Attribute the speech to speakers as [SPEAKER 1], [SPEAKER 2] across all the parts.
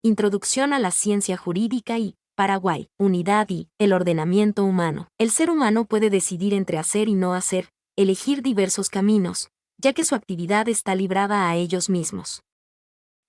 [SPEAKER 1] Introducción a la ciencia jurídica y Paraguay, unidad y el ordenamiento humano. El ser humano puede decidir entre hacer y no hacer, elegir diversos caminos, ya que su actividad está librada a ellos mismos.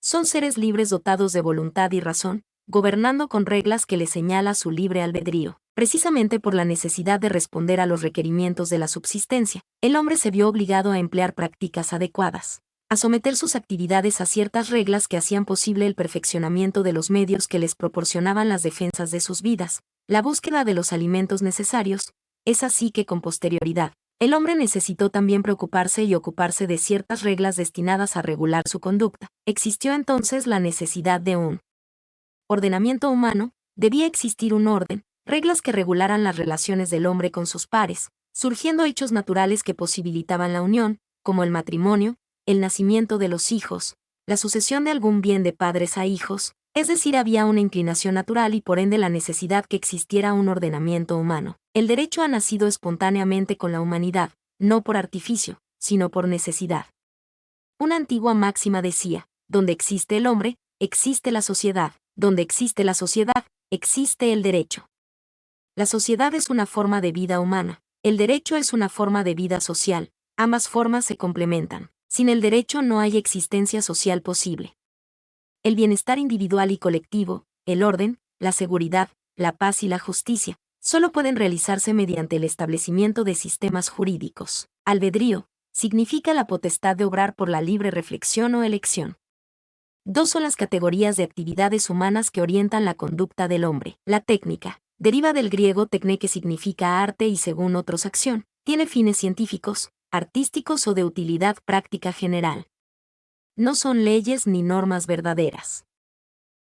[SPEAKER 1] Son seres libres dotados de voluntad y razón, gobernando con reglas que les señala su libre albedrío. Precisamente por la necesidad de responder a los requerimientos de la subsistencia, el hombre se vio obligado a emplear prácticas adecuadas, a someter sus actividades a ciertas reglas que hacían posible el perfeccionamiento de los medios que les proporcionaban las defensas de sus vidas, la búsqueda de los alimentos necesarios. Es así que con posterioridad, el hombre necesitó también preocuparse y ocuparse de ciertas reglas destinadas a regular su conducta. Existió entonces la necesidad de un ordenamiento humano, debía existir un orden, reglas que regularan las relaciones del hombre con sus pares, surgiendo hechos naturales que posibilitaban la unión, como el matrimonio, el nacimiento de los hijos, la sucesión de algún bien de padres a hijos, es decir, había una inclinación natural y por ende la necesidad que existiera un ordenamiento humano. El derecho ha nacido espontáneamente con la humanidad, no por artificio, sino por necesidad. Una antigua máxima decía, donde existe el hombre, existe la sociedad, donde existe la sociedad, existe el derecho. La sociedad es una forma de vida humana, el derecho es una forma de vida social, ambas formas se complementan. Sin el derecho no hay existencia social posible. El bienestar individual y colectivo, el orden, la seguridad, la paz y la justicia, solo pueden realizarse mediante el establecimiento de sistemas jurídicos. Albedrío significa la potestad de obrar por la libre reflexión o elección. Dos son las categorías de actividades humanas que orientan la conducta del hombre. La técnica deriva del griego tecne, que significa arte y según otros acción, tiene fines científicos, artísticos o de utilidad práctica general. No son leyes ni normas verdaderas.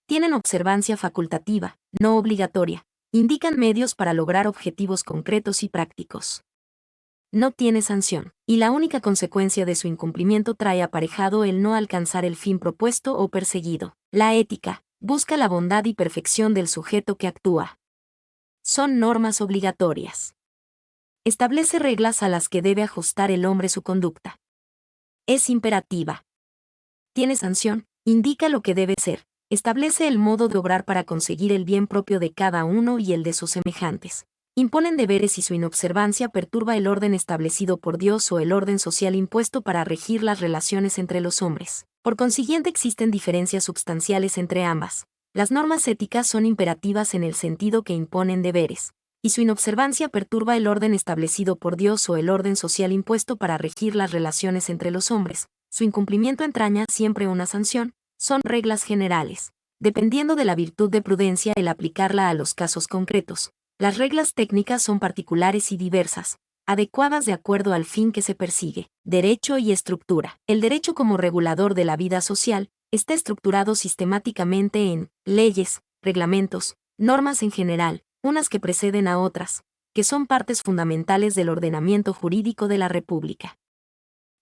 [SPEAKER 1] Tienen observancia facultativa, no obligatoria, indican medios para lograr objetivos concretos y prácticos. No tiene sanción, y la única consecuencia de su incumplimiento trae aparejado el no alcanzar el fin propuesto o perseguido. La ética busca la bondad y perfección del sujeto que actúa. Son normas obligatorias. Establece reglas a las que debe ajustar el hombre su conducta. Es imperativa. Tiene sanción, indica lo que debe ser, establece el modo de obrar para conseguir el bien propio de cada uno y el de sus semejantes. Imponen deberes y su inobservancia perturba el orden establecido por Dios o el orden social impuesto para regir las relaciones entre los hombres. Por consiguiente existen diferencias substanciales entre ambas. Las normas éticas son imperativas en el sentido que imponen deberes, y su inobservancia perturba el orden establecido por Dios o el orden social impuesto para regir las relaciones entre los hombres. Su incumplimiento entraña siempre una sanción, son reglas generales, dependiendo de la virtud de prudencia el aplicarla a los casos concretos. Las reglas técnicas son particulares y diversas, adecuadas de acuerdo al fin que se persigue. Derecho y estructura. El derecho como regulador de la vida social está estructurado sistemáticamente en leyes, reglamentos, normas en general, unas que preceden a otras, que son partes fundamentales del ordenamiento jurídico de la República.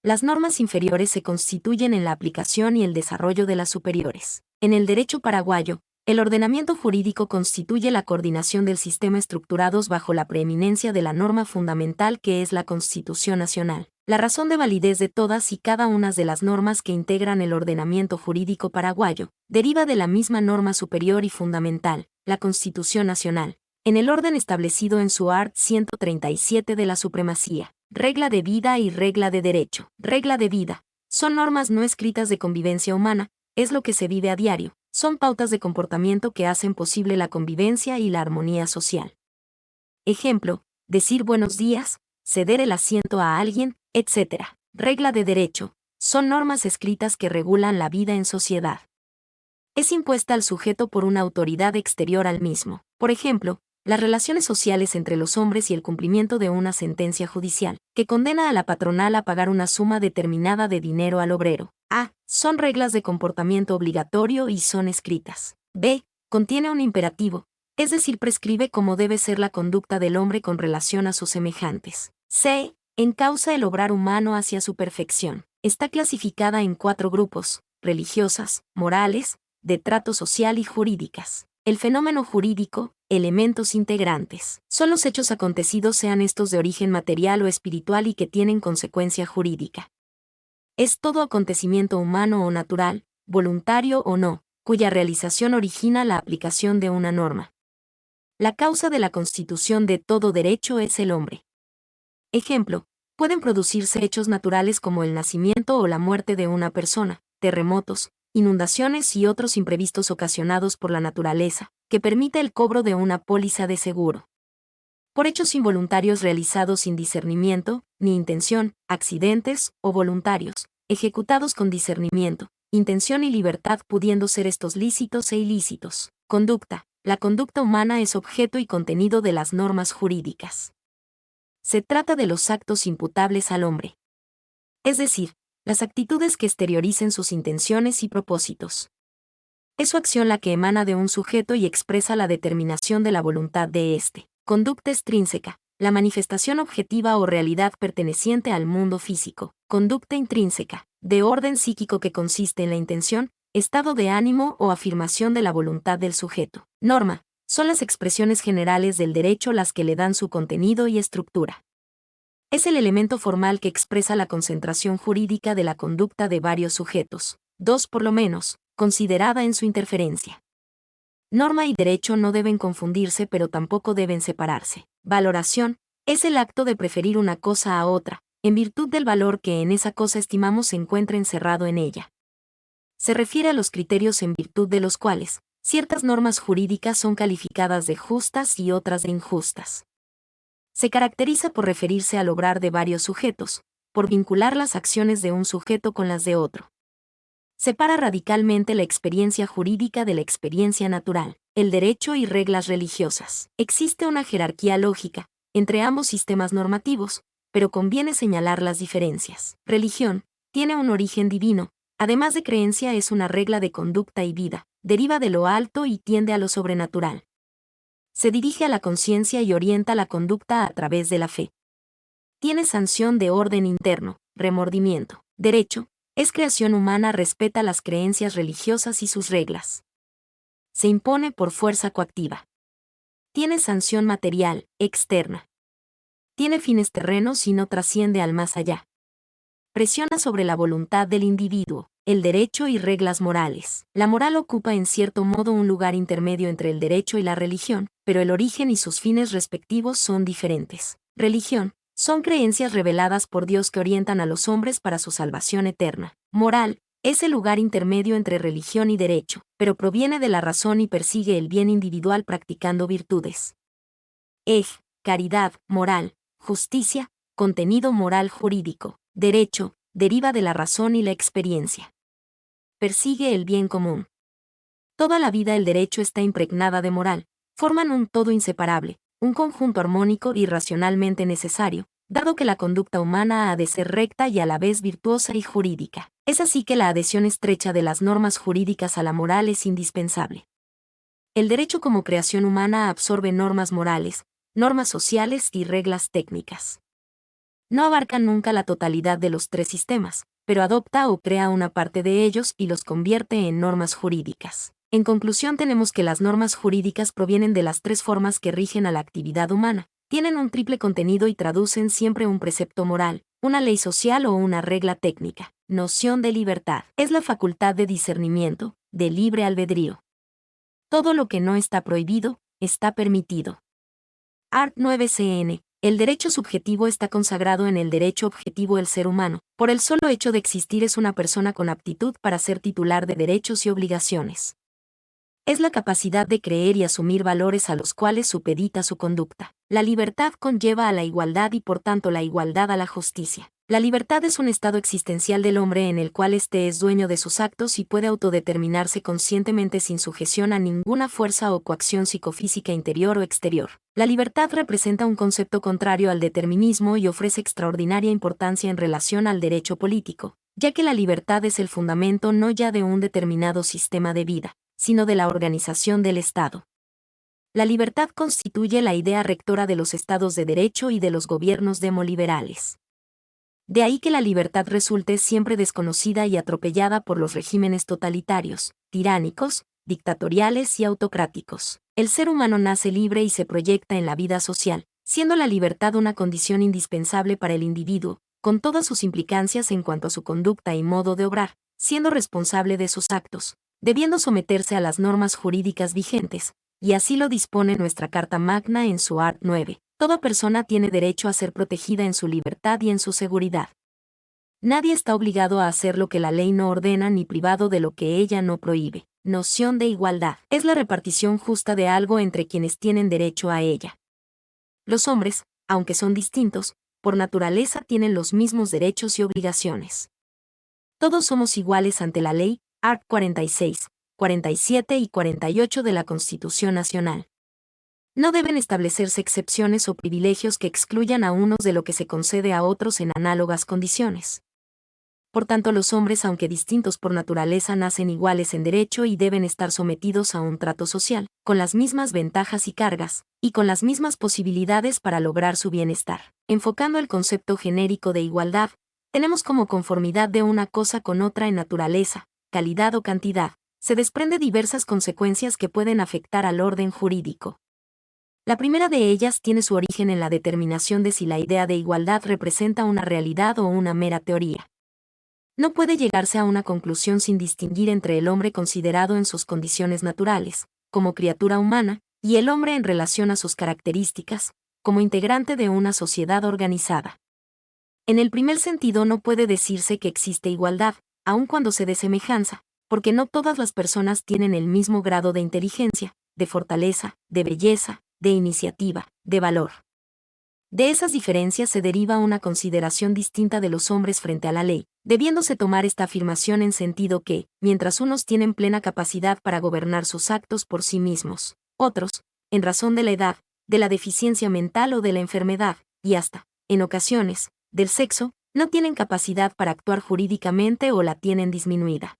[SPEAKER 1] Las normas inferiores se constituyen en la aplicación y el desarrollo de las superiores. En el derecho paraguayo, el ordenamiento jurídico constituye la coordinación del sistema estructurados bajo la preeminencia de la norma fundamental que es la Constitución Nacional. La razón de validez de todas y cada una de las normas que integran el ordenamiento jurídico paraguayo deriva de la misma norma superior y fundamental, la Constitución Nacional, en el orden establecido en su art. 137 de la supremacía. Regla de vida y regla de derecho. Regla de vida. Son normas no escritas de convivencia humana, es lo que se vive a diario. Son pautas de comportamiento que hacen posible la convivencia y la armonía social. Ejemplo, decir buenos días, ceder el asiento a alguien, etc. Regla de derecho. Son normas escritas que regulan la vida en sociedad. Es impuesta al sujeto por una autoridad exterior al mismo. Por ejemplo, las relaciones sociales entre los hombres y el cumplimiento de una sentencia judicial, que condena a la patronal a pagar una suma determinada de dinero al obrero. A. Son reglas de comportamiento obligatorio y son escritas. B. Contiene un imperativo, es decir, prescribe cómo debe ser la conducta del hombre con relación a sus semejantes. C. Encausa el obrar humano hacia su perfección. Está clasificada en 4 grupos: religiosas, morales, de trato social y jurídicas. El fenómeno jurídico, elementos integrantes. Son los hechos acontecidos, sean estos de origen material o espiritual y que tienen consecuencia jurídica. Es todo acontecimiento humano o natural, voluntario o no, cuya realización origina la aplicación de una norma. La causa de la constitución de todo derecho es el hombre. Ejemplo, pueden producirse hechos naturales como el nacimiento o la muerte de una persona, terremotos, inundaciones y otros imprevistos ocasionados por la naturaleza, que permite el cobro de una póliza de seguro. Por hechos involuntarios realizados sin discernimiento, ni intención, accidentes, o voluntarios, ejecutados con discernimiento, intención y libertad pudiendo ser estos lícitos e ilícitos. Conducta. La conducta humana es objeto y contenido de las normas jurídicas. Se trata de los actos imputables al hombre. Es decir, las actitudes que exterioricen sus intenciones y propósitos. Es su acción la que emana de un sujeto y expresa la determinación de la voluntad de éste. Conducta extrínseca, la manifestación objetiva o realidad perteneciente al mundo físico. Conducta intrínseca, de orden psíquico que consiste en la intención, estado de ánimo o afirmación de la voluntad del sujeto. Norma, son las expresiones generales del derecho las que le dan su contenido y estructura. Es el elemento formal que expresa la concentración jurídica de la conducta de varios sujetos, dos por lo menos, considerada en su interferencia. Norma y derecho no deben confundirse pero tampoco deben separarse. Valoración, es el acto de preferir una cosa a otra, en virtud del valor que en esa cosa estimamos se encuentra encerrado en ella. Se refiere a los criterios en virtud de los cuales ciertas normas jurídicas son calificadas de justas y otras de injustas. Se caracteriza por referirse al obrar de varios sujetos, por vincular las acciones de un sujeto con las de otro. Separa radicalmente la experiencia jurídica de la experiencia natural, el derecho y reglas religiosas. Existe una jerarquía lógica entre ambos sistemas normativos, pero conviene señalar las diferencias. Religión tiene un origen divino, además de creencia es una regla de conducta y vida, deriva de lo alto y tiende a lo sobrenatural. Se dirige a la conciencia y orienta la conducta a través de la fe. Tiene sanción de orden interno, remordimiento. Derecho, es creación humana, respeta las creencias religiosas y sus reglas. Se impone por fuerza coactiva. Tiene sanción material, externa. Tiene fines terrenos y no trasciende al más allá. Presiona sobre la voluntad del individuo, el derecho y reglas morales. La moral ocupa en cierto modo un lugar intermedio entre el derecho y la religión, pero el origen y sus fines respectivos son diferentes. Religión son creencias reveladas por Dios que orientan a los hombres para su salvación eterna. Moral es el lugar intermedio entre religión y derecho, pero proviene de la razón y persigue el bien individual practicando virtudes. Caridad, moral, justicia, contenido moral jurídico. Derecho, deriva de la razón y la experiencia. Persigue el bien común. Toda la vida el derecho está impregnada de moral, forman un todo inseparable, un conjunto armónico y racionalmente necesario, dado que la conducta humana ha de ser recta y a la vez virtuosa y jurídica. Es así que la adhesión estrecha de las normas jurídicas a la moral es indispensable. El derecho como creación humana absorbe normas morales, normas sociales y reglas técnicas. No abarca nunca la totalidad de los tres sistemas, pero adopta o crea una parte de ellos y los convierte en normas jurídicas. En conclusión, tenemos que las normas jurídicas provienen de las tres formas que rigen a la actividad humana, tienen un triple contenido y traducen siempre un precepto moral, una ley social o una regla técnica. Noción de libertad es la facultad de discernimiento, de libre albedrío. Todo lo que no está prohibido, está permitido. Art. 9 CN. El derecho subjetivo está consagrado en el derecho objetivo. El ser humano, por el solo hecho de existir, es una persona con aptitud para ser titular de derechos y obligaciones. Es la capacidad de creer y asumir valores a los cuales supedita su conducta. La libertad conlleva a la igualdad y por tanto la igualdad a la justicia. La libertad es un estado existencial del hombre en el cual éste es dueño de sus actos y puede autodeterminarse conscientemente sin sujeción a ninguna fuerza o coacción psicofísica interior o exterior. La libertad representa un concepto contrario al determinismo y ofrece extraordinaria importancia en relación al derecho político, ya que la libertad es el fundamento no ya de un determinado sistema de vida, sino de la organización del Estado. La libertad constituye la idea rectora de los estados de derecho y de los gobiernos demoliberales. De ahí que la libertad resulte siempre desconocida y atropellada por los regímenes totalitarios, tiránicos, dictatoriales y autocráticos. El ser humano nace libre y se proyecta en la vida social, siendo la libertad una condición indispensable para el individuo, con todas sus implicancias en cuanto a su conducta y modo de obrar, siendo responsable de sus actos, debiendo someterse a las normas jurídicas vigentes, y así lo dispone nuestra Carta Magna en su art. 9. Toda persona tiene derecho a ser protegida en su libertad y en su seguridad. Nadie está obligado a hacer lo que la ley no ordena ni privado de lo que ella no prohíbe. Noción de igualdad. Es la repartición justa de algo entre quienes tienen derecho a ella. Los hombres, aunque son distintos, por naturaleza tienen los mismos derechos y obligaciones. Todos somos iguales ante la ley, art. 46, 47 y 48 de la Constitución Nacional. No deben establecerse excepciones o privilegios que excluyan a unos de lo que se concede a otros en análogas condiciones. Por tanto, los hombres, aunque distintos por naturaleza, nacen iguales en derecho y deben estar sometidos a un trato social, con las mismas ventajas y cargas, y con las mismas posibilidades para lograr su bienestar. Enfocando el concepto genérico de igualdad, tenemos como conformidad de una cosa con otra en naturaleza, calidad o cantidad, se desprende diversas consecuencias que pueden afectar al orden jurídico. La primera de ellas tiene su origen en la determinación de si la idea de igualdad representa una realidad o una mera teoría. No puede llegarse a una conclusión sin distinguir entre el hombre considerado en sus condiciones naturales, como criatura humana, y el hombre en relación a sus características, como integrante de una sociedad organizada. En el primer sentido no puede decirse que existe igualdad, aun cuando se dé semejanza, porque no todas las personas tienen el mismo grado de inteligencia, de fortaleza, de belleza, de iniciativa, de valor. De esas diferencias se deriva una consideración distinta de los hombres frente a la ley, debiéndose tomar esta afirmación en sentido que, mientras unos tienen plena capacidad para gobernar sus actos por sí mismos, otros, en razón de la edad, de la deficiencia mental o de la enfermedad, y hasta, en ocasiones, del sexo, no tienen capacidad para actuar jurídicamente o la tienen disminuida.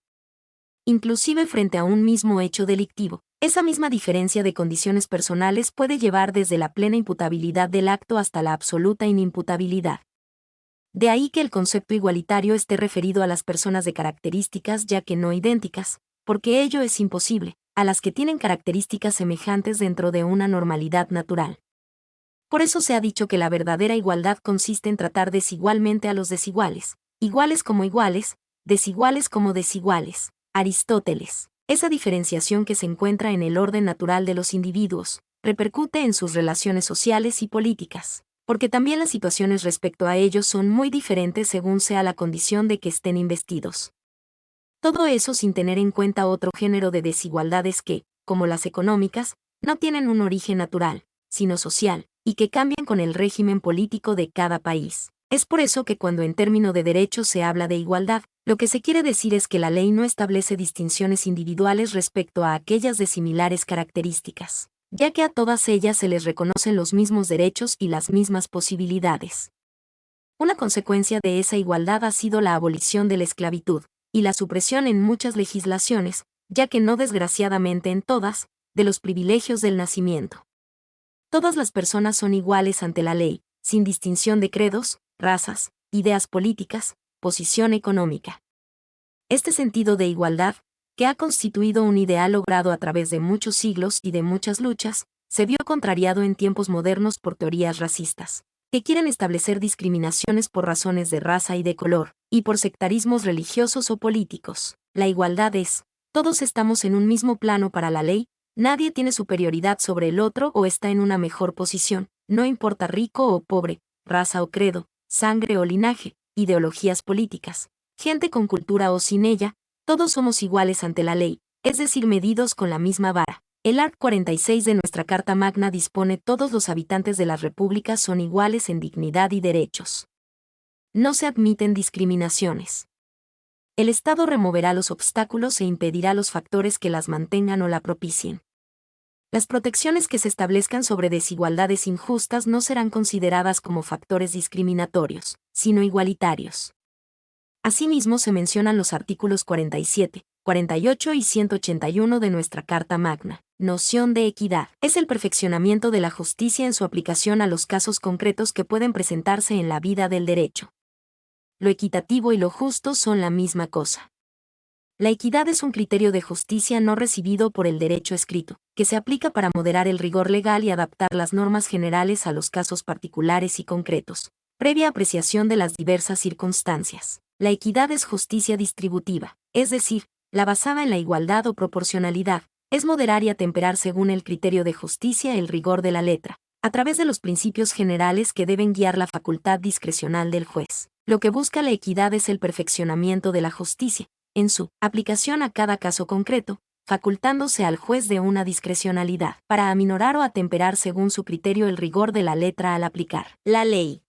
[SPEAKER 1] Inclusive frente a un mismo hecho delictivo, esa misma diferencia de condiciones personales puede llevar desde la plena imputabilidad del acto hasta la absoluta inimputabilidad. De ahí que el concepto igualitario esté referido a las personas de características ya que no idénticas, porque ello es imposible, a las que tienen características semejantes dentro de una normalidad natural. Por eso se ha dicho que la verdadera igualdad consiste en tratar desigualmente a los desiguales, iguales como iguales, desiguales como desiguales. Aristóteles. Esa diferenciación que se encuentra en el orden natural de los individuos, repercute en sus relaciones sociales y políticas, porque también las situaciones respecto a ellos son muy diferentes según sea la condición de que estén investidos. Todo eso sin tener en cuenta otro género de desigualdades que, como las económicas, no tienen un origen natural, sino social, y que cambian con el régimen político de cada país. Es por eso que cuando en término de derechos se habla de igualdad, lo que se quiere decir es que la ley no establece distinciones individuales respecto a aquellas de similares características, ya que a todas ellas se les reconocen los mismos derechos y las mismas posibilidades. Una consecuencia de esa igualdad ha sido la abolición de la esclavitud, y la supresión en muchas legislaciones, ya que no desgraciadamente en todas, de los privilegios del nacimiento. Todas las personas son iguales ante la ley, sin distinción de credos, razas, ideas políticas, posición económica. Este sentido de igualdad, que ha constituido un ideal logrado a través de muchos siglos y de muchas luchas, se vio contrariado en tiempos modernos por teorías racistas, que quieren establecer discriminaciones por razones de raza y de color, y por sectarismos religiosos o políticos. La igualdad es, todos estamos en un mismo plano para la ley, nadie tiene superioridad sobre el otro o está en una mejor posición, no importa rico o pobre, raza o credo, sangre o linaje, ideologías políticas, gente con cultura o sin ella, todos somos iguales ante la ley, es decir, medidos con la misma vara. El art. 46 de nuestra Carta Magna dispone: todos los habitantes de las repúblicas son iguales en dignidad y derechos. No se admiten discriminaciones. El Estado removerá los obstáculos e impedirá los factores que las mantengan o la propicien. Las protecciones que se establezcan sobre desigualdades injustas no serán consideradas como factores discriminatorios, sino igualitarios. Asimismo se mencionan los artículos 47, 48 y 181 de nuestra Carta Magna. Noción de equidad. Es el perfeccionamiento de la justicia en su aplicación a los casos concretos que pueden presentarse en la vida del derecho. Lo equitativo y lo justo son la misma cosa. La equidad es un criterio de justicia no recibido por el derecho escrito, que se aplica para moderar el rigor legal y adaptar las normas generales a los casos particulares y concretos, previa apreciación de las diversas circunstancias. La equidad es justicia distributiva, es decir, la basada en la igualdad o proporcionalidad, es moderar y atemperar según el criterio de justicia el rigor de la letra, a través de los principios generales que deben guiar la facultad discrecional del juez. Lo que busca la equidad es el perfeccionamiento de la justicia, en su aplicación a cada caso concreto, facultándose al juez de una discrecionalidad para aminorar o atemperar según su criterio el rigor de la letra al aplicar la ley.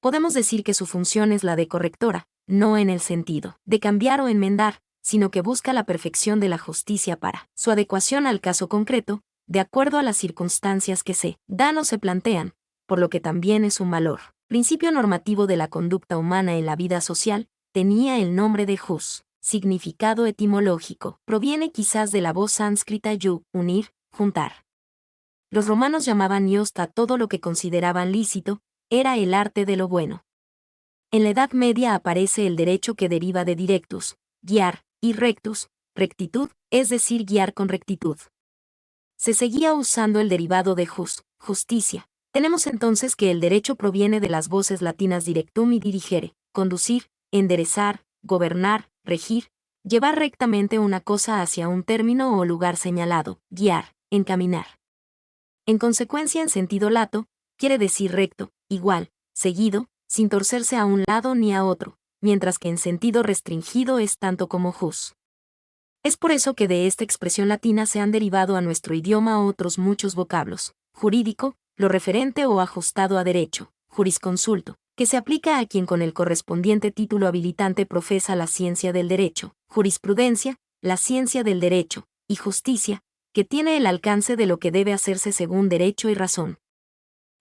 [SPEAKER 1] Podemos decir que su función es la de correctora, no en el sentido de cambiar o enmendar, sino que busca la perfección de la justicia para su adecuación al caso concreto, de acuerdo a las circunstancias que se dan o se plantean, por lo que también es un valor. Principio normativo de la conducta humana en la vida social, tenía el nombre de jus. Significado etimológico, proviene quizás de la voz sánscrita yu, unir, juntar. Los romanos llamaban ios a todo lo que consideraban lícito, era el arte de lo bueno. En la Edad Media aparece el derecho que deriva de directus, guiar, y rectus, rectitud, es decir, guiar con rectitud. Se seguía usando el derivado de jus, justicia. Tenemos entonces que el derecho proviene de las voces latinas directum y dirigere, conducir, enderezar, gobernar, regir, llevar rectamente una cosa hacia un término o lugar señalado, guiar, encaminar. En consecuencia, en sentido lato, quiere decir recto, igual, seguido, sin torcerse a un lado ni a otro, mientras que en sentido restringido es tanto como jus. Es por eso que de esta expresión latina se han derivado a nuestro idioma otros muchos vocablos: jurídico, lo referente o ajustado a derecho; jurisconsulto, que se aplica a quien con el correspondiente título habilitante profesa la ciencia del derecho; jurisprudencia, la ciencia del derecho; y justicia, que tiene el alcance de lo que debe hacerse según derecho y razón.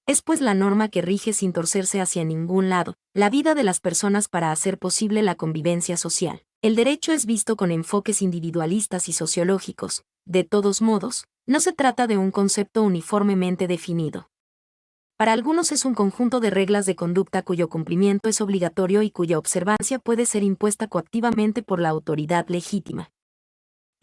[SPEAKER 1] Es pues la norma que rige sin torcerse hacia ningún lado la vida de las personas para hacer posible la convivencia social. El derecho es visto con enfoques individualistas y sociológicos. De todos modos, no se trata de un concepto uniformemente definido. Para algunos es un conjunto de reglas de conducta cuyo cumplimiento es obligatorio y cuya observancia puede ser impuesta coactivamente por la autoridad legítima.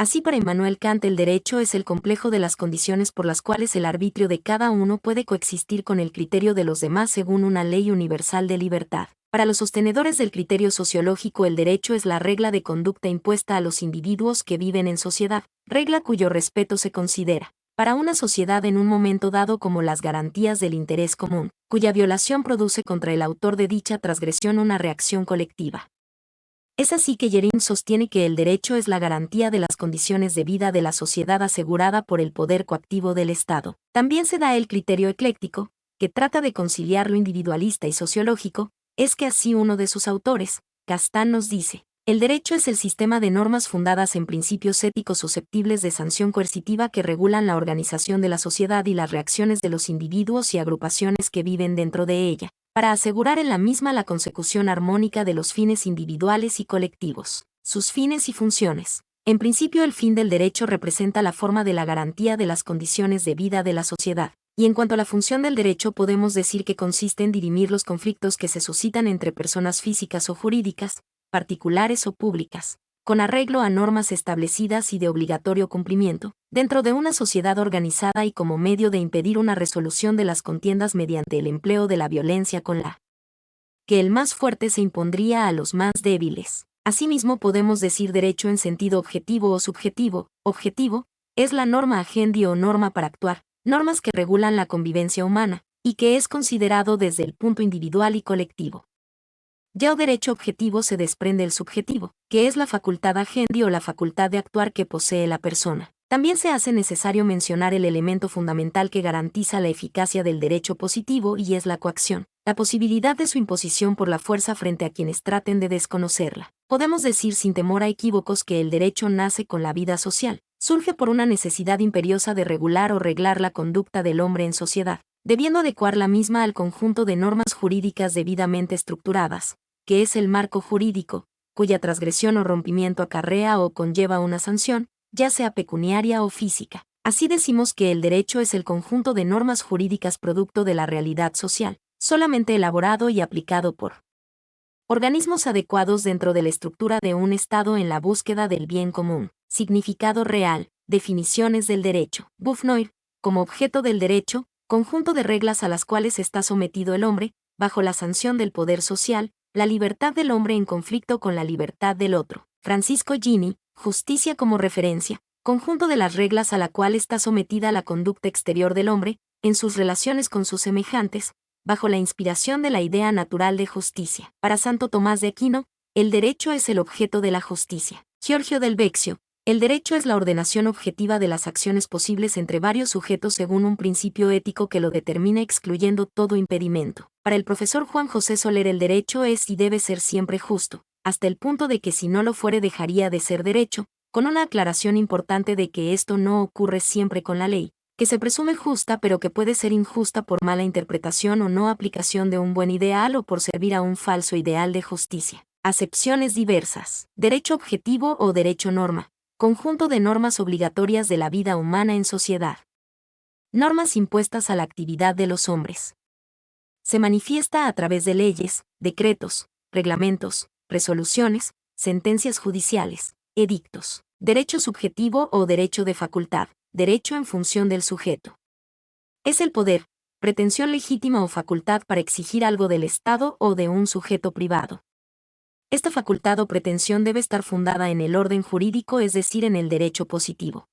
[SPEAKER 1] Así, para Immanuel Kant, el derecho es el complejo de las condiciones por las cuales el arbitrio de cada uno puede coexistir con el criterio de los demás según una ley universal de libertad. Para los sostenedores del criterio sociológico, el derecho es la regla de conducta impuesta a los individuos que viven en sociedad, regla cuyo respeto se considera, para una sociedad en un momento dado, como las garantías del interés común, cuya violación produce contra el autor de dicha transgresión una reacción colectiva. Es así que Yerin sostiene que el derecho es la garantía de las condiciones de vida de la sociedad asegurada por el poder coactivo del Estado. También se da el criterio ecléctico, que trata de conciliar lo individualista y sociológico. Es que así uno de sus autores, Castán, nos dice: el derecho es el sistema de normas fundadas en principios éticos susceptibles de sanción coercitiva que regulan la organización de la sociedad y las reacciones de los individuos y agrupaciones que viven dentro de ella, para asegurar en la misma la consecución armónica de los fines individuales y colectivos. Sus fines y funciones. En principio, el fin del derecho representa la forma de la garantía de las condiciones de vida de la sociedad. Y en cuanto a la función del derecho, podemos decir que consiste en dirimir los conflictos que se suscitan entre personas físicas o jurídicas, particulares o públicas, con arreglo a normas establecidas y de obligatorio cumplimiento, dentro de una sociedad organizada y como medio de impedir una resolución de las contiendas mediante el empleo de la violencia con la que el más fuerte se impondría a los más débiles. Asimismo, podemos decir derecho en sentido objetivo o subjetivo. Objetivo es la norma agendi o norma para actuar, normas que regulan la convivencia humana, y que es considerado desde el punto individual y colectivo. Ya o derecho objetivo se desprende el subjetivo, que es la facultad agendi o la facultad de actuar que posee la persona. También se hace necesario mencionar el elemento fundamental que garantiza la eficacia del derecho positivo, y es la coacción, la posibilidad de su imposición por la fuerza frente a quienes traten de desconocerla. Podemos decir sin temor a equívocos que el derecho nace con la vida social, surge por una necesidad imperiosa de regular o reglar la conducta del hombre en sociedad, debiendo adecuar la misma al conjunto de normas jurídicas debidamente estructuradas, que es el marco jurídico, cuya transgresión o rompimiento acarrea o conlleva una sanción, ya sea pecuniaria o física. Así decimos que el derecho es el conjunto de normas jurídicas producto de la realidad social, solamente elaborado y aplicado por organismos adecuados dentro de la estructura de un Estado en la búsqueda del bien común. Significado real. Definiciones del derecho. Buffnoir, como objeto del derecho, conjunto de reglas a las cuales está sometido el hombre, bajo la sanción del poder social, la libertad del hombre en conflicto con la libertad del otro. Francisco Gini, Justicia como referencia, conjunto de las reglas a la cual está sometida la conducta exterior del hombre, en sus relaciones con sus semejantes, bajo la inspiración de la idea natural de justicia. Para Santo Tomás de Aquino, el derecho es el objeto de la justicia. Giorgio del Vecchio, el derecho es la ordenación objetiva de las acciones posibles entre varios sujetos según un principio ético que lo determina excluyendo todo impedimento. Para el profesor Juan José Soler el derecho es y debe ser siempre justo, hasta el punto de que si no lo fuere dejaría de ser derecho, con una aclaración importante de que esto no ocurre siempre con la ley, que se presume justa pero que puede ser injusta por mala interpretación o no aplicación de un buen ideal o por servir a un falso ideal de justicia. Acepciones diversas. Derecho objetivo o derecho norma. Conjunto de normas obligatorias de la vida humana en sociedad. Normas impuestas a la actividad de los hombres. Se manifiesta a través de leyes, decretos, reglamentos, resoluciones, sentencias judiciales, edictos. Derecho subjetivo o derecho de facultad. Derecho en función del sujeto. Es el poder, pretensión legítima o facultad para exigir algo del Estado o de un sujeto privado. Esta facultad o pretensión debe estar fundada en el orden jurídico, es decir, en el derecho positivo.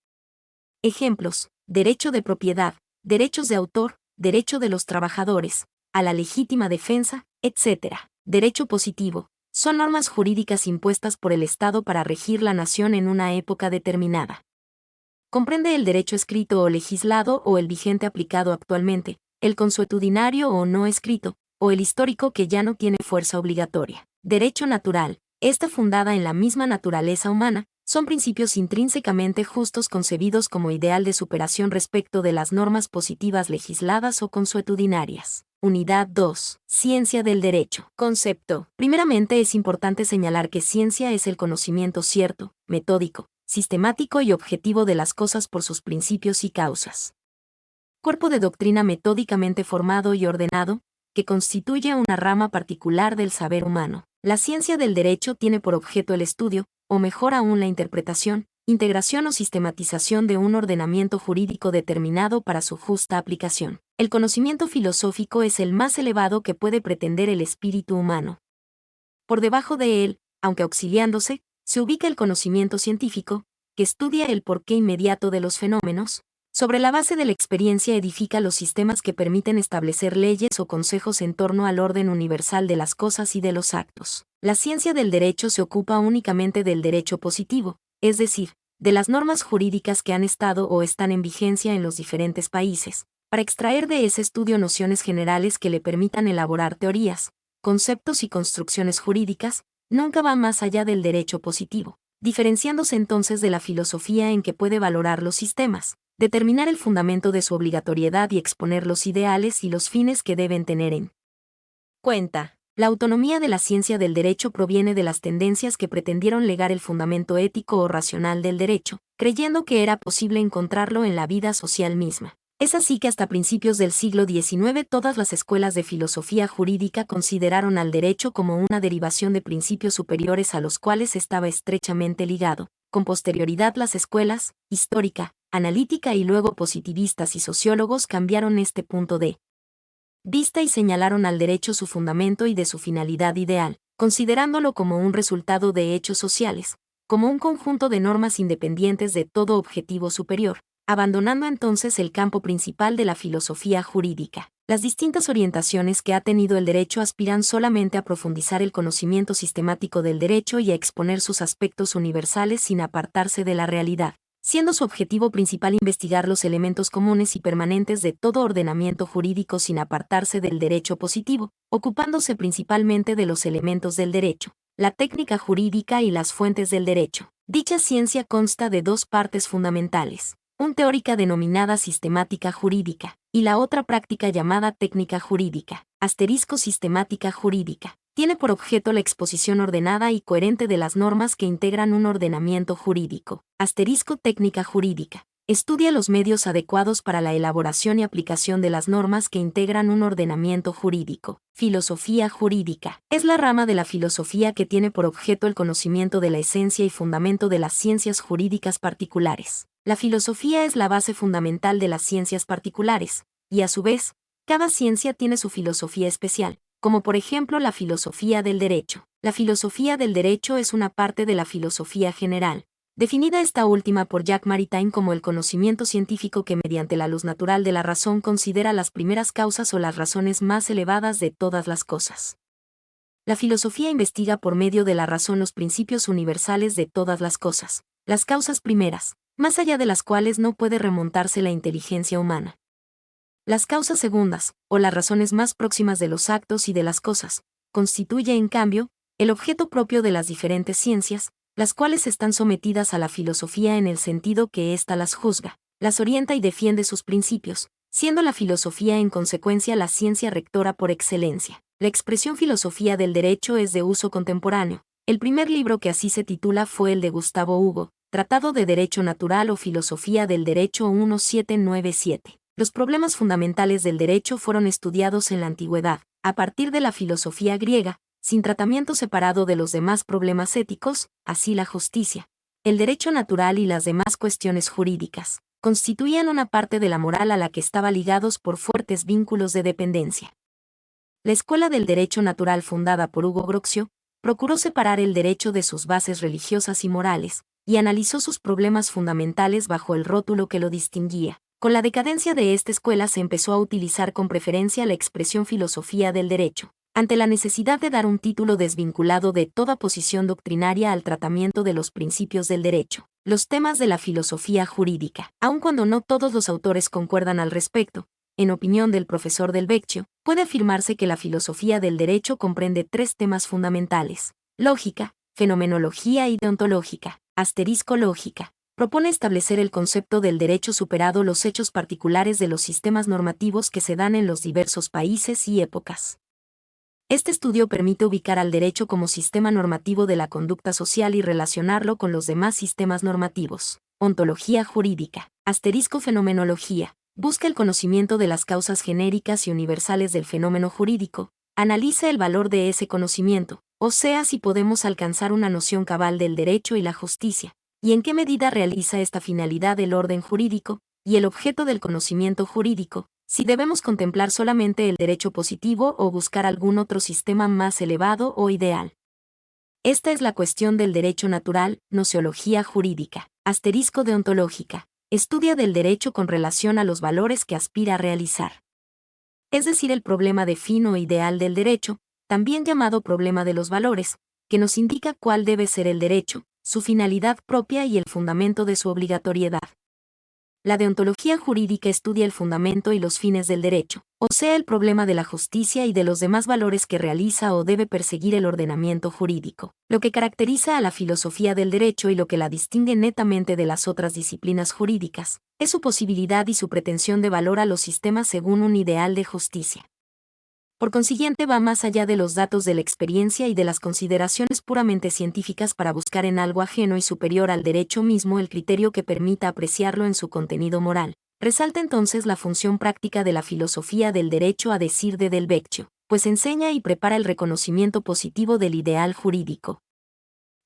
[SPEAKER 1] Ejemplos: derecho de propiedad, derechos de autor, derecho de los trabajadores, a la legítima defensa, etc. Derecho positivo. Son normas jurídicas impuestas por el Estado para regir la nación en una época determinada. Comprende el derecho escrito o legislado o el vigente aplicado actualmente, el consuetudinario o no escrito, o el histórico que ya no tiene fuerza obligatoria. Derecho natural. Esta fundada en la misma naturaleza humana, son principios intrínsecamente justos concebidos como ideal de superación respecto de las normas positivas legisladas o consuetudinarias. Unidad 2. Ciencia del derecho. Concepto. Primeramente es importante señalar que ciencia es el conocimiento cierto, metódico, sistemático y objetivo de las cosas por sus principios y causas. Cuerpo de doctrina metódicamente formado y ordenado, que constituye una rama particular del saber humano. La ciencia del derecho tiene por objeto el estudio, o mejor aún la interpretación, integración o sistematización de un ordenamiento jurídico determinado para su justa aplicación. El conocimiento filosófico es el más elevado que puede pretender el espíritu humano. Por debajo de él, aunque auxiliándose, se ubica el conocimiento científico, que estudia el porqué inmediato de los fenómenos. Sobre la base de la experiencia edifica los sistemas que permiten establecer leyes o consejos en torno al orden universal de las cosas y de los actos. La ciencia del derecho se ocupa únicamente del derecho positivo, es decir, de las normas jurídicas que han estado o están en vigencia en los diferentes países, para extraer de ese estudio nociones generales que le permitan elaborar teorías, conceptos y construcciones jurídicas. Nunca va más allá del derecho positivo, diferenciándose entonces de la filosofía en que puede valorar los sistemas, determinar el fundamento de su obligatoriedad y exponer los ideales y los fines que deben tener en cuenta. La autonomía de la ciencia del derecho proviene de las tendencias que pretendieron legar el fundamento ético o racional del derecho, creyendo que era posible encontrarlo en la vida social misma. Es así que hasta principios del siglo XIX todas las escuelas de filosofía jurídica consideraron al derecho como una derivación de principios superiores a los cuales estaba estrechamente ligado. Con posterioridad las escuelas, histórica, analítica y luego positivistas y sociólogos cambiaron este punto de vista y señalaron al derecho su fundamento y de su finalidad ideal, considerándolo como un resultado de hechos sociales, como un conjunto de normas independientes de todo objetivo superior, abandonando entonces el campo principal de la filosofía jurídica. Las distintas orientaciones que ha tenido el derecho aspiran solamente a profundizar el conocimiento sistemático del derecho y a exponer sus aspectos universales sin apartarse de la realidad, siendo su objetivo principal investigar los elementos comunes y permanentes de todo ordenamiento jurídico sin apartarse del derecho positivo, ocupándose principalmente de los elementos del derecho, la técnica jurídica y las fuentes del derecho. Dicha ciencia consta de dos partes fundamentales: una teórica denominada sistemática jurídica, y la otra práctica llamada técnica jurídica, sistemática jurídica. Tiene por objeto la exposición ordenada y coherente de las normas que integran un ordenamiento jurídico. Técnica jurídica. Estudia los medios adecuados para la elaboración y aplicación de las normas que integran un ordenamiento jurídico. Filosofía jurídica. Es la rama de la filosofía que tiene por objeto el conocimiento de la esencia y fundamento de las ciencias jurídicas particulares. La filosofía es la base fundamental de las ciencias particulares, y a su vez, cada ciencia tiene su filosofía especial, como por ejemplo la filosofía del derecho. La filosofía del derecho es una parte de la filosofía general, definida esta última por Jacques Maritain como el conocimiento científico que mediante la luz natural de la razón considera las primeras causas o las razones más elevadas de todas las cosas. La filosofía investiga por medio de la razón los principios universales de todas las cosas, las causas primeras, más allá de las cuales no puede remontarse la inteligencia humana. Las causas segundas, o las razones más próximas de los actos y de las cosas, constituye, en cambio, el objeto propio de las diferentes ciencias, las cuales están sometidas a la filosofía en el sentido que ésta las juzga, las orienta y defiende sus principios, siendo la filosofía en consecuencia la ciencia rectora por excelencia. La expresión filosofía del derecho es de uso contemporáneo. El primer libro que así se titula fue el de Gustavo Hugo, Tratado de Derecho Natural o Filosofía del Derecho 1797. Los problemas fundamentales del derecho fueron estudiados en la antigüedad, a partir de la filosofía griega, sin tratamiento separado de los demás problemas éticos, así la justicia, el derecho natural y las demás cuestiones jurídicas, constituían una parte de la moral a la que estaban ligados por fuertes vínculos de dependencia. La escuela del derecho natural fundada por Hugo Grocio, procuró separar el derecho de sus bases religiosas y morales, y analizó sus problemas fundamentales bajo el rótulo que lo distinguía. Con la decadencia de esta escuela se empezó a utilizar con preferencia la expresión filosofía del derecho, ante la necesidad de dar un título desvinculado de toda posición doctrinaria al tratamiento de los principios del derecho. Los temas de la filosofía jurídica, aun cuando no todos los autores concuerdan al respecto, en opinión del profesor Del Vecchio, puede afirmarse que la filosofía del derecho comprende tres temas fundamentales: lógica, fenomenología y deontológica. Asterisco lógica. Propone establecer el concepto del derecho superado los hechos particulares de los sistemas normativos que se dan en los diversos países y épocas. Este estudio permite ubicar al derecho como sistema normativo de la conducta social y relacionarlo con los demás sistemas normativos. Ontología jurídica. Asterisco fenomenología. Busca el conocimiento de las causas genéricas y universales del fenómeno jurídico, analiza el valor de ese conocimiento, o sea, si podemos alcanzar una noción cabal del derecho y la justicia, y en qué medida realiza esta finalidad el orden jurídico, y el objeto del conocimiento jurídico, si debemos contemplar solamente el derecho positivo o buscar algún otro sistema más elevado o ideal. Esta es la cuestión del derecho natural, nociología jurídica. Asterisco deontológica. Estudia del derecho con relación a los valores que aspira a realizar. Es decir, el problema de fin o ideal del derecho, también llamado problema de los valores, que nos indica cuál debe ser el derecho, su finalidad propia y el fundamento de su obligatoriedad. La deontología jurídica estudia el fundamento y los fines del derecho, o sea, el problema de la justicia y de los demás valores que realiza o debe perseguir el ordenamiento jurídico. Lo que caracteriza a la filosofía del derecho y lo que la distingue netamente de las otras disciplinas jurídicas, es su posibilidad y su pretensión de valor a los sistemas según un ideal de justicia. Por consiguiente, va más allá de los datos de la experiencia y de las consideraciones puramente científicas para buscar en algo ajeno y superior al derecho mismo el criterio que permita apreciarlo en su contenido moral. Resalta entonces la función práctica de la filosofía del derecho a decir de Del Vecchio, pues enseña y prepara el reconocimiento positivo del ideal jurídico.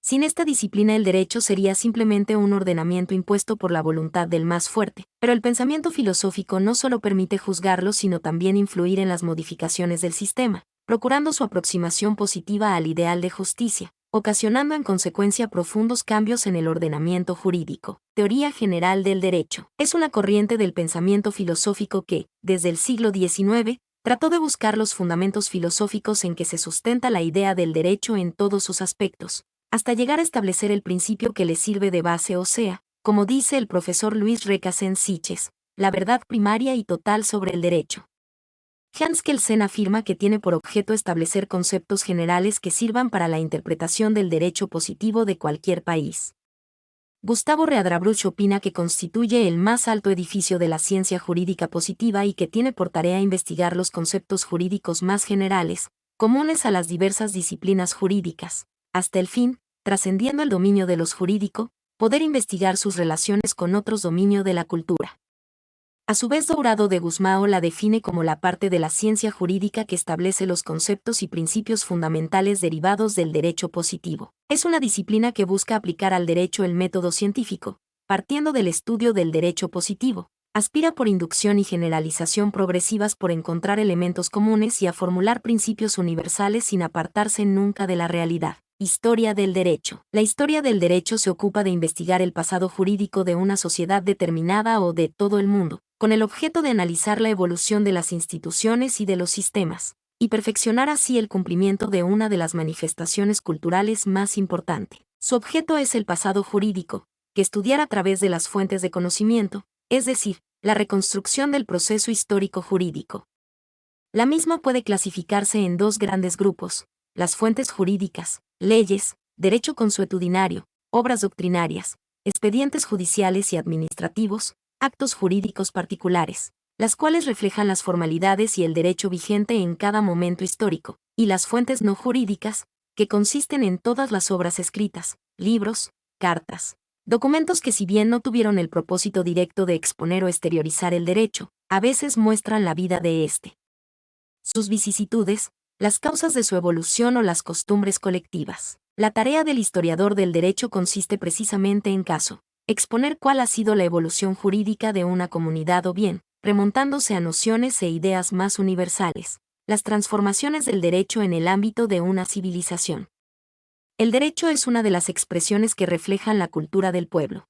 [SPEAKER 1] Sin esta disciplina el derecho sería simplemente un ordenamiento impuesto por la voluntad del más fuerte, pero el pensamiento filosófico no solo permite juzgarlo sino también influir en las modificaciones del sistema, procurando su aproximación positiva al ideal de justicia, ocasionando en consecuencia profundos cambios en el ordenamiento jurídico. Teoría general del derecho. Es una corriente del pensamiento filosófico que, desde el siglo XIX, trató de buscar los fundamentos filosóficos en que se sustenta la idea del derecho en todos sus aspectos, hasta llegar a establecer el principio que le sirve de base, o sea, como dice el profesor Luis Recasens Siches, la verdad primaria y total sobre el derecho. Hans Kelsen afirma que tiene por objeto establecer conceptos generales que sirvan para la interpretación del derecho positivo de cualquier país. Gustavo Readrabruch opina que constituye el más alto edificio de la ciencia jurídica positiva y que tiene por tarea investigar los conceptos jurídicos más generales, comunes a las diversas disciplinas jurídicas, hasta el fin, trascendiendo el dominio de los jurídico, poder investigar sus relaciones con otros dominios de la cultura. A su vez, Dourado de Gusmão la define como la parte de la ciencia jurídica que establece los conceptos y principios fundamentales derivados del derecho positivo. Es una disciplina que busca aplicar al derecho el método científico, partiendo del estudio del derecho positivo. Aspira por inducción y generalización progresivas por encontrar elementos comunes y a formular principios universales sin apartarse nunca de la realidad. Historia del derecho. La historia del derecho se ocupa de investigar el pasado jurídico de una sociedad determinada o de todo el mundo, con el objeto de analizar la evolución de las instituciones y de los sistemas, y perfeccionar así el cumplimiento de una de las manifestaciones culturales más importantes. Su objeto es el pasado jurídico, que estudiar a través de las fuentes de conocimiento, es decir, la reconstrucción del proceso histórico jurídico. La misma puede clasificarse en dos grandes grupos: las fuentes jurídicas, leyes, derecho consuetudinario, obras doctrinarias, expedientes judiciales y administrativos, actos jurídicos particulares, las cuales reflejan las formalidades y el derecho vigente en cada momento histórico, y las fuentes no jurídicas, que consisten en todas las obras escritas, libros, cartas, documentos que, si bien no tuvieron el propósito directo de exponer o exteriorizar el derecho, a veces muestran la vida de éste, sus vicisitudes, las causas de su evolución o las costumbres colectivas. La tarea del historiador del derecho consiste precisamente en exponer cuál ha sido la evolución jurídica de una comunidad o bien, remontándose a nociones e ideas más universales, las transformaciones del derecho en el ámbito de una civilización. El derecho es una de las expresiones que reflejan la cultura del pueblo.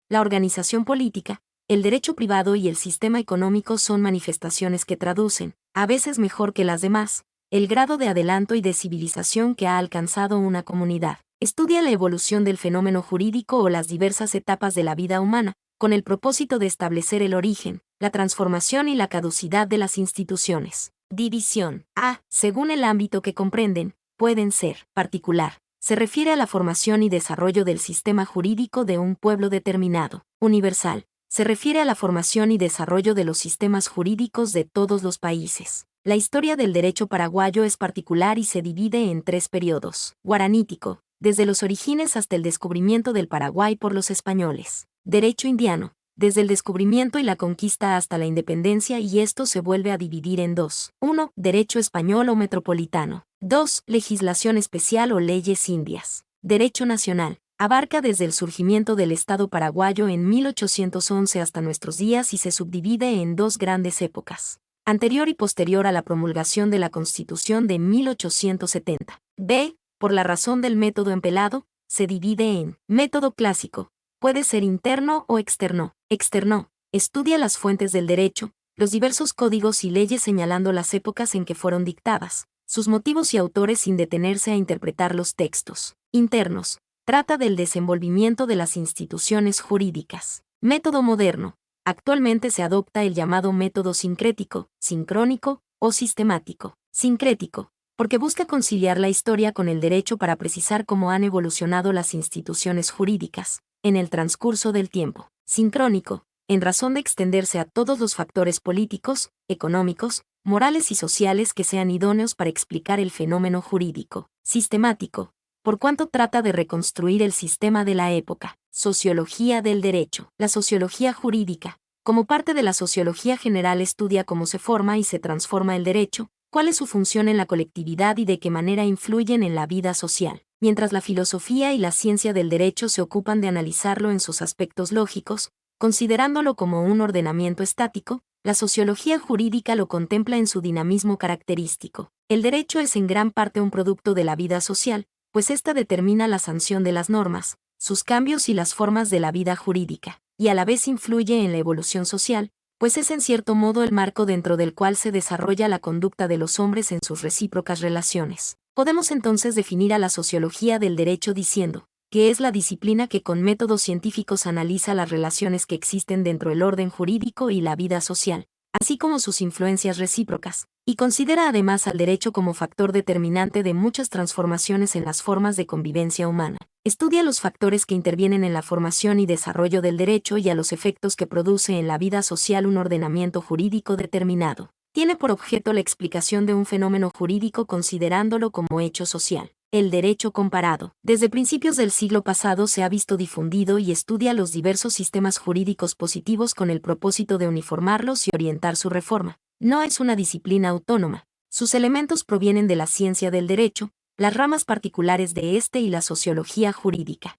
[SPEAKER 1] La organización política, el derecho privado y el sistema económico son manifestaciones que traducen, a veces mejor que las demás, el grado de adelanto y de civilización que ha alcanzado una comunidad. Estudia la evolución del fenómeno jurídico o las diversas etapas de la vida humana, con el propósito de establecer el origen, la transformación y la caducidad de las instituciones. División A. Según el ámbito que comprenden, pueden ser particular. Se refiere a la formación y desarrollo del sistema jurídico de un pueblo determinado. Universal. Se refiere a la formación y desarrollo de los sistemas jurídicos de todos los países. La historia del derecho paraguayo es particular y se divide en tres periodos. Guaranítico, desde los orígenes hasta el descubrimiento del Paraguay por los españoles. Derecho indiano, desde el descubrimiento y la conquista hasta la independencia, y esto se vuelve a dividir en dos. 1. Derecho español o metropolitano. 2. Legislación especial o leyes indias. Derecho nacional. Abarca desde el surgimiento del Estado paraguayo en 1811 hasta nuestros días y se subdivide en dos grandes épocas: anterior y posterior a la promulgación de la Constitución de 1870. B. Por la razón del método empleado, se divide en método clásico. Puede ser interno o externo. Externo. Estudia las fuentes del derecho, los diversos códigos y leyes señalando las épocas en que fueron dictadas, sus motivos y autores sin detenerse a interpretar los textos. Internos. Trata del desenvolvimiento de las instituciones jurídicas. Método moderno. Actualmente se adopta el llamado método sincrético, sincrónico o sistemático. Sincrético, porque busca conciliar la historia con el derecho para precisar cómo han evolucionado las instituciones jurídicas en el transcurso del tiempo. Sincrónico, en razón de extenderse a todos los factores políticos, económicos, morales y sociales que sean idóneos para explicar el fenómeno jurídico. Sistemático, por cuanto trata de reconstruir el sistema de la época. Sociología del derecho. La sociología jurídica, como parte de la sociología general, estudia cómo se forma y se transforma el derecho, cuál es su función en la colectividad y de qué manera influyen en la vida social, mientras la filosofía y la ciencia del derecho se ocupan de analizarlo en sus aspectos lógicos, considerándolo como un ordenamiento estático. La sociología jurídica lo contempla en su dinamismo característico. El derecho es en gran parte un producto de la vida social, pues ésta determina la sanción de las normas, sus cambios y las formas de la vida jurídica, y a la vez influye en la evolución social, pues es en cierto modo el marco dentro del cual se desarrolla la conducta de los hombres en sus recíprocas relaciones. Podemos entonces definir a la sociología del derecho diciendo que es la disciplina que con métodos científicos analiza las relaciones que existen dentro del orden jurídico y la vida social, así como sus influencias recíprocas, y considera además al derecho como factor determinante de muchas transformaciones en las formas de convivencia humana. Estudia los factores que intervienen en la formación y desarrollo del derecho y a los efectos que produce en la vida social un ordenamiento jurídico determinado. Tiene por objeto la explicación de un fenómeno jurídico considerándolo como hecho social. El derecho comparado. Desde principios del siglo pasado se ha visto difundido y estudia los diversos sistemas jurídicos positivos con el propósito de uniformarlos y orientar su reforma. No es una disciplina autónoma. Sus elementos provienen de la ciencia del derecho, las ramas particulares de este y la sociología jurídica.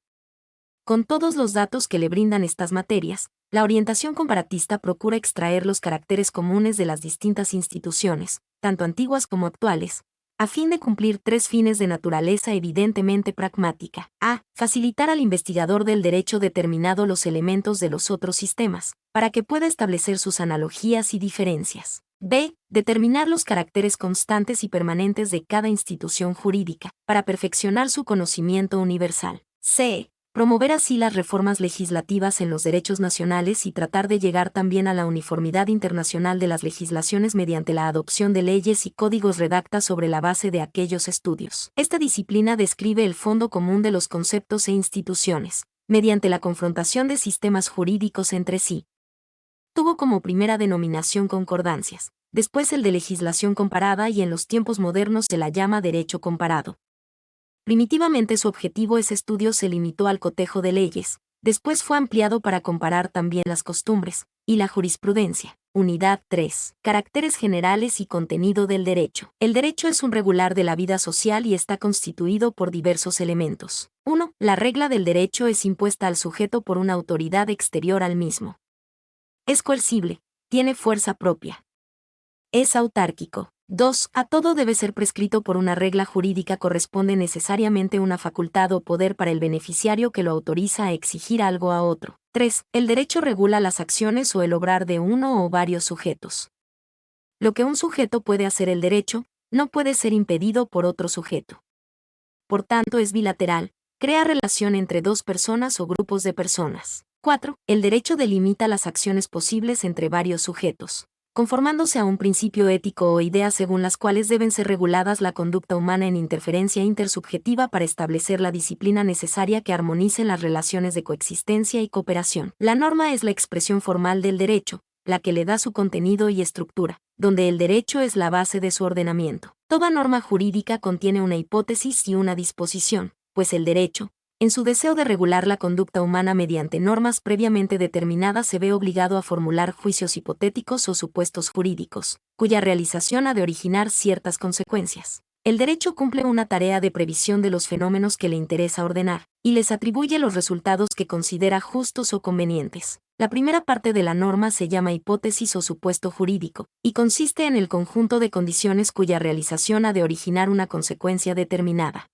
[SPEAKER 1] Con todos los datos que le brindan estas materias, la orientación comparatista procura extraer los caracteres comunes de las distintas instituciones, tanto antiguas como actuales, a fin de cumplir 3 fines de naturaleza evidentemente pragmática. A. Facilitar al investigador del derecho determinado los elementos de los otros sistemas, para que pueda establecer sus analogías y diferencias. B. Determinar los caracteres constantes y permanentes de cada institución jurídica, para perfeccionar su conocimiento universal. C. Promover así las reformas legislativas en los derechos nacionales y tratar de llegar también a la uniformidad internacional de las legislaciones mediante la adopción de leyes y códigos redactas sobre la base de aquellos estudios. Esta disciplina describe el fondo común de los conceptos e instituciones, mediante la confrontación de sistemas jurídicos entre sí. Tuvo como primera denominación concordancias, después el de legislación comparada y en los tiempos modernos se la llama derecho comparado. Primitivamente su objetivo ese estudio se limitó al cotejo de leyes, después fue ampliado para comparar también las costumbres y la jurisprudencia. Unidad 3. Caracteres generales y contenido del derecho. El derecho es un regular de la vida social y está constituido por diversos elementos. 1. La regla del derecho es impuesta al sujeto por una autoridad exterior al mismo. Es coercible, tiene fuerza propia. Es autárquico. 2. A todo debe ser prescrito por una regla jurídica. Corresponde necesariamente una facultad o poder para el beneficiario que lo autoriza a exigir algo a otro. 3. El derecho regula las acciones o el obrar de uno o varios sujetos. Lo que un sujeto puede hacer el derecho, no puede ser impedido por otro sujeto. Por tanto es bilateral, crea relación entre dos personas o grupos de personas. 4. El derecho delimita las acciones posibles entre varios sujetos, conformándose a un principio ético o idea según las cuales deben ser reguladas la conducta humana en interferencia intersubjetiva para establecer la disciplina necesaria que armonice las relaciones de coexistencia y cooperación. La norma es la expresión formal del derecho, la que le da su contenido y estructura, donde el derecho es la base de su ordenamiento. Toda norma jurídica contiene una hipótesis y una disposición, pues el derecho, en su deseo de regular la conducta humana mediante normas previamente determinadas, se ve obligado a formular juicios hipotéticos o supuestos jurídicos, cuya realización ha de originar ciertas consecuencias. El derecho cumple una tarea de previsión de los fenómenos que le interesa ordenar, y les atribuye los resultados que considera justos o convenientes. La primera parte de la norma se llama hipótesis o supuesto jurídico, y consiste en el conjunto de condiciones cuya realización ha de originar una consecuencia determinada.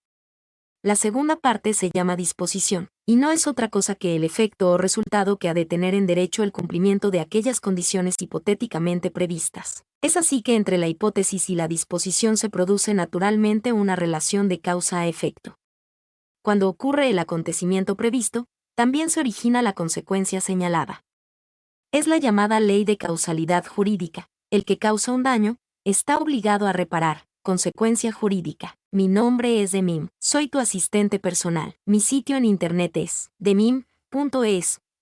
[SPEAKER 1] La segunda parte se llama disposición, y no es otra cosa que el efecto o resultado que ha de tener en derecho el cumplimiento de aquellas condiciones hipotéticamente previstas. Es así que entre la hipótesis y la disposición se produce naturalmente una relación de causa a efecto. Cuando ocurre el acontecimiento previsto, también se origina la consecuencia señalada. Es la llamada ley de causalidad jurídica. El que causa un daño, está obligado a reparar. Consecuencia jurídica. Mi nombre es Demim. Soy tu asistente personal. Mi sitio en internet es demim.es.tl.